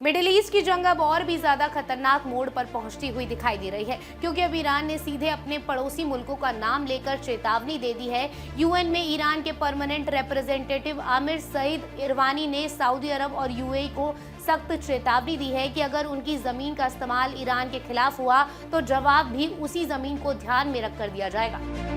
Middle east की जंग अब और भी ज्यादा खतरनाक मोड़ पर पहुंचती हुई दिखाई दे रही है, क्योंकि अब ईरान ने सीधे अपने पड़ोसी मुल्कों का नाम लेकर चेतावनी दे दी है। यूएन में ईरान के परमानेंट रिप्रेजेंटेटिव आमिर सईद इरवानी ने सऊदी अरब और यूएई को सख्त चेतावनी दी है कि अगर उनकी जमीन का इस्तेमाल ईरान के खिलाफ हुआ तो जवाब भी उसी जमीन को ध्यान में रखकर दिया जाएगा।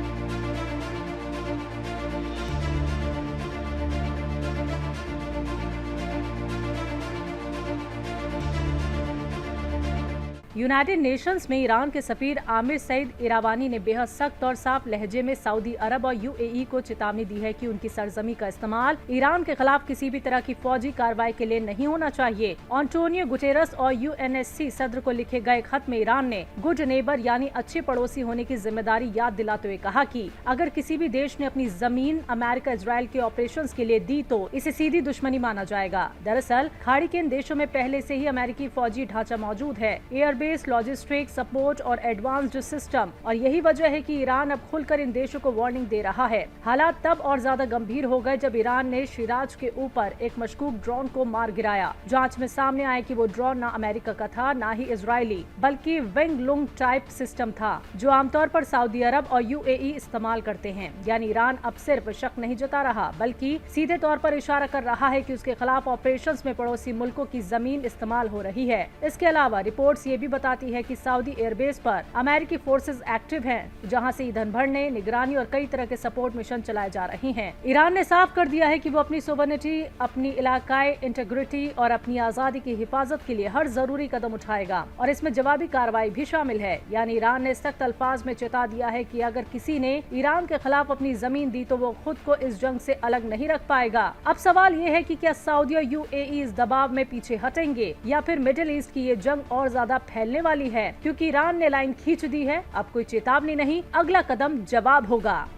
यूनाइटेड नेशंस में ईरान के सफीर आमिर सईद इरावानी ने बेहद सख्त और साफ लहजे में सऊदी अरब और यूएई को चेतावनी दी है कि उनकी सरजमी का इस्तेमाल ईरान के खिलाफ किसी भी तरह की फौजी कार्रवाई के लिए नहीं होना चाहिए। एंटोनियो गुटेरस और यूएनएससी सदर को लिखे गए खत में ईरान ने गुड नेबर यानी अच्छे पड़ोसी होने की जिम्मेदारी याद दिलाते हुए कहा कि अगर किसी भी देश ने अपनी जमीन अमेरिका इजराइल के ऑपरेशन के लिए दी तो इसे सीधी दुश्मनी माना जाएगा। दरअसल खाड़ी के इन देशों में पहले से ही अमेरिकी फौजी ढांचा मौजूद है, एयरबेस, लॉजिस्टिक सपोर्ट और एडवांस्ड सिस्टम, और यही वजह है कि ईरान अब खुलकर इन देशों को वार्निंग दे रहा है। हालात तब और ज्यादा गंभीर हो गए जब ईरान ने शिराज के ऊपर एक मशकूक ड्रोन को मार गिराया। जांच में सामने आया कि वो ड्रोन न अमेरिका का था, न ही इजरायली, बल्कि विंग लुंग टाइप सिस्टम था, जो आमतौर पर सऊदी अरब और यूएई इस्तेमाल करते हैं। यानी ईरान अब सिर्फ शक नहीं जता रहा, बल्कि सीधे तौर पर इशारा कर रहा है कि उसके खिलाफ ऑपरेशंस में पड़ोसी मुल्कों की जमीन इस्तेमाल हो रही है। इसके अलावा रिपोर्ट्स ये भी बताती है कि सऊदी एयरबेस पर अमेरिकी फोर्सेस एक्टिव हैं, जहां से ईंधन भरने, निगरानी और कई तरह के सपोर्ट मिशन चलाए जा रहे हैं। ईरान ने साफ कर दिया है कि वो अपनी सोवरेनिटी, अपनी इलाकाई इंटीग्रिटी और अपनी आजादी की हिफाजत के लिए हर जरूरी कदम उठाएगा, और इसमें जवाबी कार्रवाई भी शामिल है। यानी ईरान ने सख्त अल्फाज में चेता दिया है कि अगर किसी ने ईरान के खिलाफ अपनी जमीन दी तो वो खुद को इस जंग से अलग नहीं रख पाएगा। अब सवाल ये है कि क्या सऊदी और यूएई इस दबाव में पीछे हटेंगे या फिर मिडिल ईस्ट की ये जंग और ज्यादा फैलने वाली है, क्योंकि ईरान ने लाइन खींच दी है। अब कोई चेतावनी नहीं, अगला कदम जवाब होगा।